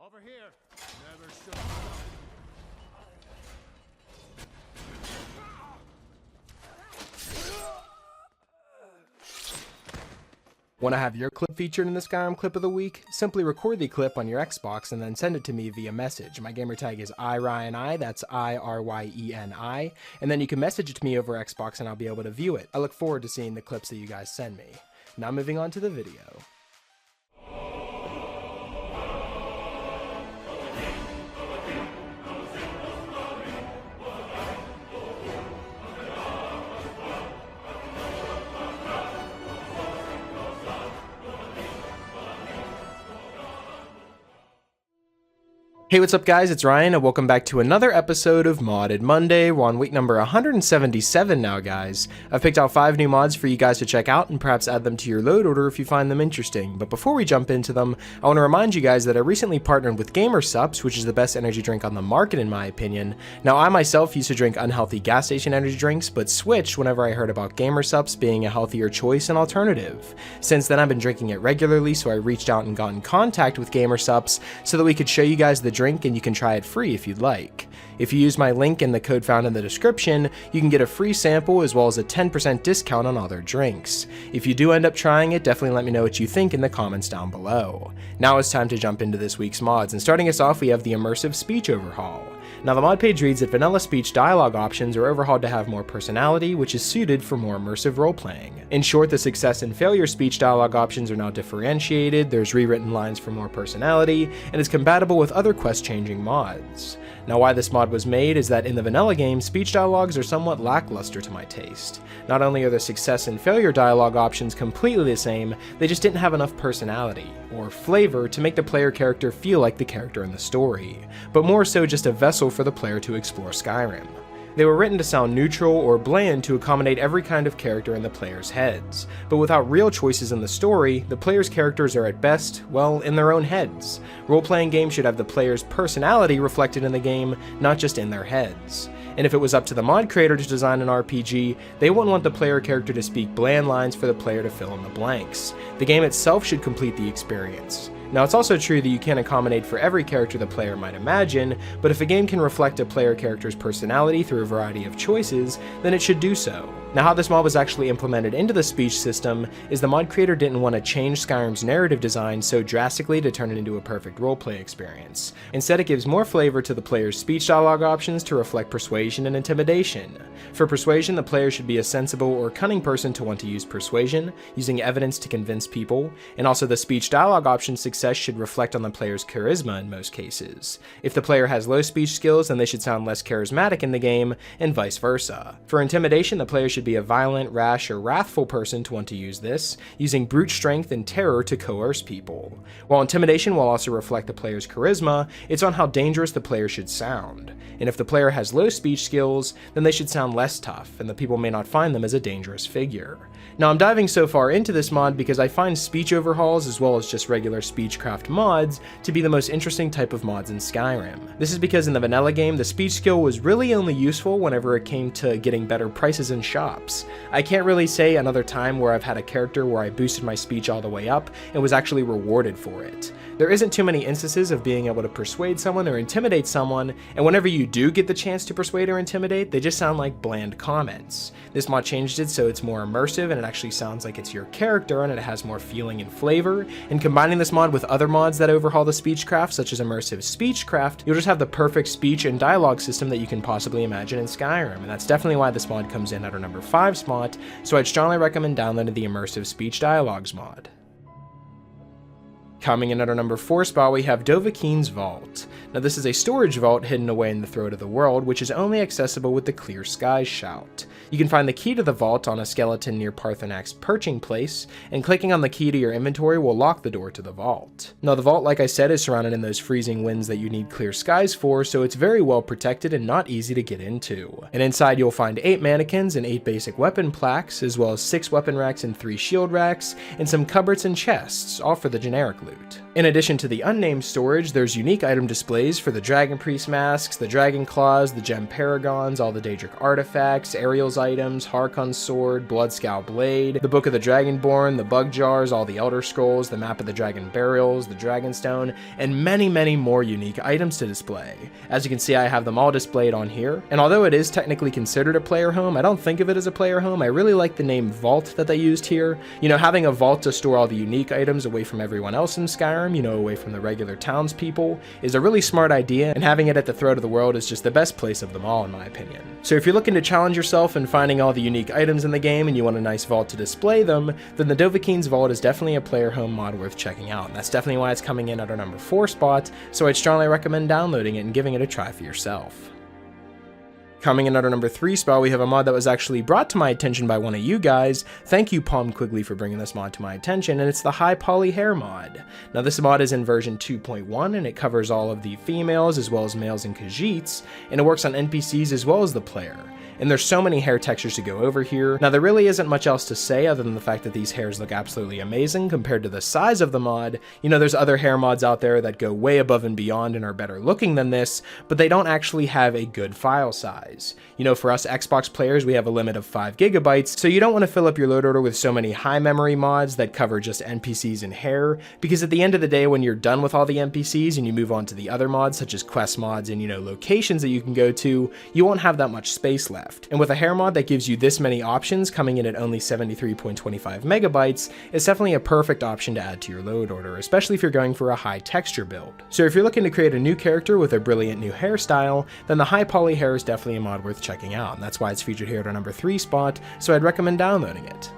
Over here. Never should have. Want to have your clip featured in the Skyrim Clip of the Week? Simply record the clip on your Xbox and then send it to me via message. My gamertag is iRyeni, that's IRYENI, and then you can message it to me over Xbox and I'll be able to view it. I look forward to seeing the clips that you guys send me. Now moving on to the video. Hey, what's up guys, it's Ryan and welcome back to another episode of Modded Monday. We're on week number 177 now, guys. I've picked out 5 new mods for you guys to check out and perhaps add them to your load order if you find them interesting. But before we jump into them, I want to remind you guys that I recently partnered with Immersive, which is the best energy drink on the market in my opinion. Now I myself used to drink unhealthy gas station energy drinks, but switched whenever I heard about Immersive being a healthier choice and alternative. Since then I've been drinking it regularly, so I reached out and got in contact with Immersive so that we could show you guys the drink and you can try it free if you'd like. If you use my link and the code found in the description, you can get a free sample as well as a 10% discount on all their drinks. If you do end up trying it, definitely let me know what you think in the comments down below. Now it's time to jump into this week's mods, and starting us off we have the Immersive Speech Overhaul. Now the mod page reads that vanilla speech dialogue options are overhauled to have more personality, which is suited for more immersive roleplaying. In short, the success and failure speech dialogue options are now differentiated, there's rewritten lines for more personality, and is compatible with other quest-changing mods. Now why this mod was made is that in the vanilla game, speech dialogues are somewhat lackluster to my taste. Not only are the success and failure dialogue options completely the same, they just didn't have enough personality, or flavor, to make the player character feel like the character in the story, but more so just a vessel for the player to explore Skyrim. They were written to sound neutral or bland to accommodate every kind of character in the players' heads, but without real choices in the story, the players' characters are at best, well, in their own heads. Role-playing games should have the players' personality reflected in the game, not just in their heads. And if it was up to the mod creator to design an RPG, they wouldn't want the player character to speak bland lines for the player to fill in the blanks. The game itself should complete the experience. Now it's also true that you can't accommodate for every character the player might imagine, but if a game can reflect a player character's personality through a variety of choices, then it should do so. Now how this mod was actually implemented into the speech system is the mod creator didn't want to change Skyrim's narrative design so drastically to turn it into a perfect roleplay experience. Instead it gives more flavor to the player's speech dialogue options to reflect persuasion and intimidation. For persuasion, the player should be a sensible or cunning person to want to use persuasion, using evidence to convince people, and also the speech dialogue option success should reflect on the player's charisma in most cases. If the player has low speech skills, then they should sound less charismatic in the game, and vice versa. For intimidation, the player should be a violent, rash, or wrathful person to want to use this, using brute strength and terror to coerce people. While intimidation will also reflect the player's charisma, it's on how dangerous the player should sound. And if the player has low speech skills, then they should sound less tough, and the people may not find them as a dangerous figure. Now I'm diving so far into this mod because I find speech overhauls as well as just regular speechcraft mods to be the most interesting type of mods in Skyrim. This is because in the vanilla game, the speech skill was really only useful whenever it came to getting better prices in shops. I can't really say another time where I've had a character where I boosted my speech all the way up and was actually rewarded for it. There isn't too many instances of being able to persuade someone or intimidate someone, and whenever you do get the chance to persuade or intimidate, they just sound like bland comments. This mod changed it so it's more immersive and it actually sounds like it's your character and it has more feeling and flavor, and combining this mod with other mods that overhaul the speechcraft, such as Immersive Speechcraft, you'll just have the perfect speech and dialogue system that you can possibly imagine in Skyrim, and that's definitely why this mod comes in at our number 5 spot, so I'd strongly recommend downloading the Immersive Speech Dialogues mod. Coming in at our number 4 spot, we have Dovahkiin's Vault. Now this is a storage vault hidden away in the throat of the world, which is only accessible with the Clear Skies shout. You can find the key to the vault on a skeleton near Parthenak's perching place, and clicking on the key to your inventory will lock the door to the vault. Now the vault, like I said, is surrounded in those freezing winds that you need clear skies for, so it's very well protected and not easy to get into. And inside you'll find 8 mannequins and 8 basic weapon plaques, as well as 6 weapon racks and 3 shield racks, and some cupboards and chests, all for the generic loot. In addition to the unnamed storage, there's unique item displays for the Dragon Priest masks, the Dragon Claws, the Gem Paragons, all the Daedric artifacts, Ariel's items, Harkon's sword, Bloodscout blade, the Book of the Dragonborn, the Bug Jars, all the Elder Scrolls, the Map of the Dragon Burials, the Dragonstone, and many more unique items to display. As you can see, I have them all displayed on here, and although it is technically considered a player home, I don't think of it as a player home. I really like the name Vault that they used here. You know, having a vault to store all the unique items away from everyone else in Skyrim, you know, away from the regular townspeople, is a really smart idea, and having it at the throat of the world is just the best place of them all, in my opinion. So if you're looking to challenge yourself in finding all the unique items in the game and you want a nice vault to display them, then the Dovahkiin's Vault is definitely a player home mod worth checking out, and that's definitely why it's coming in at our number 4 spot, so I'd strongly recommend downloading it and giving it a try for yourself. Coming in at our number 3 spot, we have a mod that was actually brought to my attention by one of you guys. Thank you, Palm Quigley, for bringing this mod to my attention, and it's the High Poly Hair mod. Now, this mod is in version 2.1, and it covers all of the females as well as males and Khajiits, and it works on NPCs as well as the player. And there's so many hair textures to go over here. Now, there really isn't much else to say other than the fact that these hairs look absolutely amazing compared to the size of the mod. You know, there's other hair mods out there that go way above and beyond and are better looking than this, but they don't actually have a good file size. You know, for us Xbox players, we have a limit of 5 gigabytes, so you don't want to fill up your load order with so many high memory mods that cover just NPCs and hair, because at the end of the day, when you're done with all the NPCs and you move on to the other mods, such as quest mods and, you know, locations that you can go to, you won't have that much space left. And with a hair mod that gives you this many options, coming in at only 73.25 megabytes, it's definitely a perfect option to add to your load order, especially if you're going for a high texture build. So if you're looking to create a new character with a brilliant new hairstyle, then the High Poly Hair is definitely a mod worth checking out, and that's why it's featured here at our number 3 spot, so I'd recommend downloading it.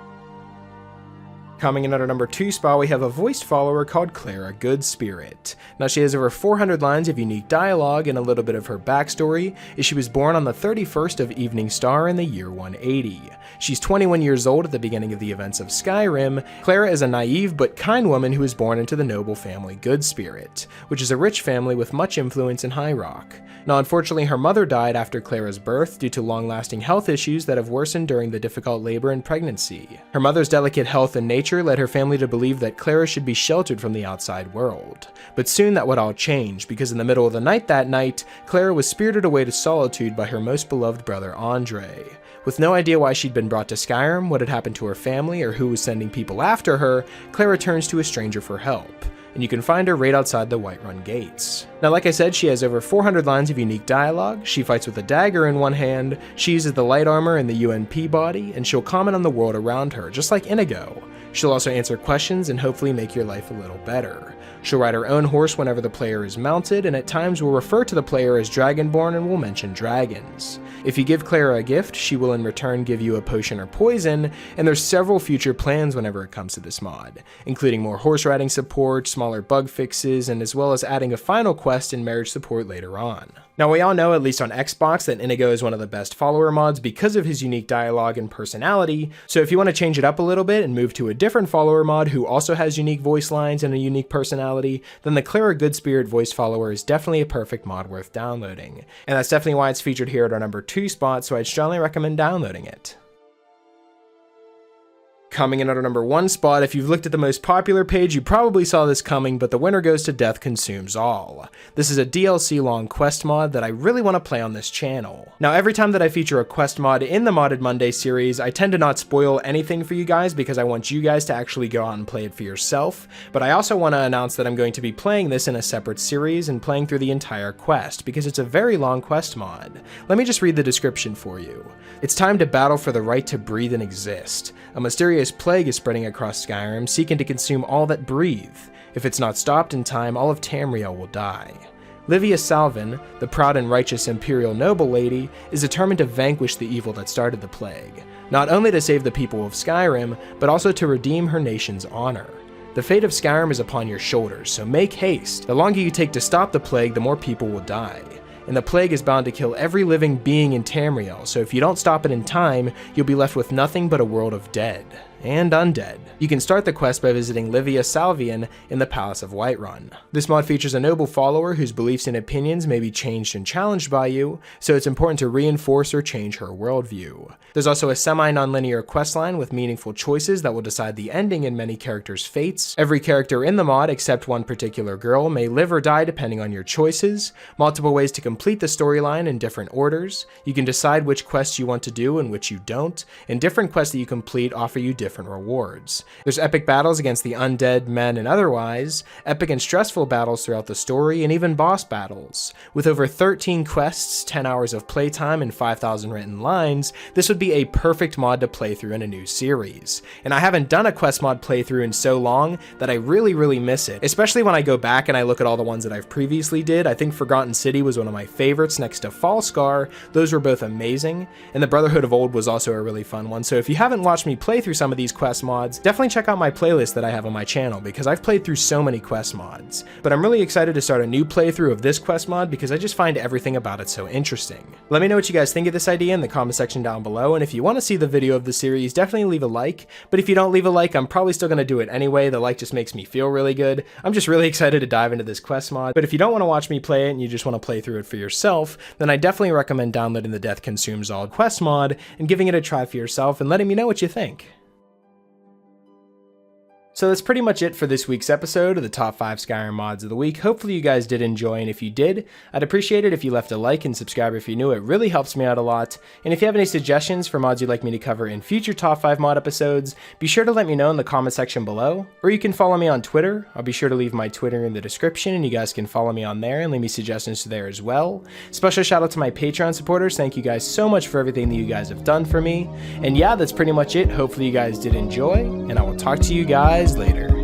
Coming in at our number 2 spot, we have a voiced follower called Clara Goldspirit. Now, she has over 400 lines of unique dialogue, and a little bit of her backstory is she was born on the 31st of Evening Star in the year 180. She's 21 years old at the beginning of the events of Skyrim. Clara is a naive but kind woman who was born into the noble family Goldspirit, which is a rich family with much influence in High Rock. Now, unfortunately, her mother died after Clara's birth due to long-lasting health issues that have worsened during the difficult labor and pregnancy. Her mother's delicate health and nature led her family to believe that Clara should be sheltered from the outside world. But soon that would all change, because in the middle of the night that night, Clara was spirited away to solitude by her most beloved brother Andre. With no idea why she'd been brought to Skyrim, what had happened to her family, or who was sending people after her, Clara turns to a stranger for help, and you can find her right outside the Whiterun gates. Now, like I said, she has over 400 lines of unique dialogue, she fights with a dagger in one hand, she uses the light armor and the UNP body, and she'll comment on the world around her, just like Inigo. She'll also answer questions and hopefully make your life a little better. She'll ride her own horse whenever the player is mounted, and at times will refer to the player as Dragonborn and will mention dragons. If you give Clara a gift, she will in return give you a potion or poison, and there's several future plans whenever it comes to this mod, including more horse riding support, smaller bug fixes, and as well as adding a final quest and marriage support later on. Now, we all know, at least on Xbox, that Inigo is one of the best follower mods because of his unique dialogue and personality, so if you want to change it up a little bit and move to a different follower mod who also has unique voice lines and a unique personality, then the Clara Goldspirit voice follower is definitely a perfect mod worth downloading. And that's definitely why it's featured here at our number 2 spot, so I'd strongly recommend downloading it. Coming in at our number 1 spot, if you've looked at the most popular page, you probably saw this coming, but the winner goes to Death Consumes All. This is a DLC long quest mod that I really want to play on this channel. Now, every time that I feature a quest mod in the Modded Monday series, I tend to not spoil anything for you guys because I want you guys to actually go out and play it for yourself, but I also want to announce that I'm going to be playing this in a separate series and playing through the entire quest because it's a very long quest mod. Let me just read the description for you. It's time to battle for the right to breathe and exist. A mysterious plague is spreading across Skyrim, seeking to consume all that breathe. If it's not stopped in time, all of Tamriel will die. Livia Salvin, the proud and righteous imperial noble lady, is determined to vanquish the evil that started the plague, not only to save the people of Skyrim, but also to redeem her nation's honor. The fate of Skyrim is upon your shoulders, so make haste. The longer you take to stop the plague, the more people will die. And the plague is bound to kill every living being in Tamriel, so if you don't stop it in time, you'll be left with nothing but a world of dead. and undead. You can start the quest by visiting Livia Salvian in the Palace of Whiterun. This mod features a noble follower whose beliefs and opinions may be changed and challenged by you, so it's important to reinforce or change her worldview. There's also a semi-non-linear questline with meaningful choices that will decide the ending in many characters' fates. Every character in the mod, except one particular girl, may live or die depending on your choices, multiple ways to complete the storyline in different orders, you can decide which quests you want to do and which you don't, and different quests that you complete offer you different rewards. There's epic battles against the undead, men, and otherwise, epic and stressful battles throughout the story, and even boss battles. With over 13 quests, 10 hours of playtime, and 5,000 written lines, this would be a perfect mod to play through in a new series. And I haven't done a quest mod playthrough in so long that I really miss it, especially when I go back and I look at all the ones that I've previously did. I think Forgotten City was one of my favorites next to Fallscar. Those were both amazing, and the Brotherhood of Old was also a really fun one. So if you haven't watched me play through some of these quest mods, definitely check out my playlist that I have on my channel, because I've played through so many quest mods. But I'm really excited to start a new playthrough of this quest mod because I just find everything about it so interesting. Let me know what you guys think of this idea in the comment section down below, and if you want to see the video of the series, definitely leave a like. But if you don't leave a like, I'm probably still going to do it anyway. The like just makes me feel really good. I'm just really excited to dive into this quest mod. But if you don't want to watch me play it and you just want to play through it for yourself, then I definitely recommend downloading the Death Consumes All quest mod and giving it a try for yourself and letting me know what you think. So that's pretty much it for this week's episode of the top 5 Skyrim mods of the week. Hopefully you guys did enjoy, and if you did, I'd appreciate it if you left a like and subscribe if you're new. It really helps me out a lot. And if you have any suggestions for mods you'd like me to cover in future top 5 mod episodes, be sure to let me know in the comment section below, or you can follow me on Twitter. I'll be sure to leave my Twitter in the description, and you guys can follow me on there and leave me suggestions there as well. Special shout out to my Patreon supporters. Thank you guys so much for everything that you guys have done for me. And yeah, that's pretty much it. Hopefully you guys did enjoy, and I will talk to you guys later.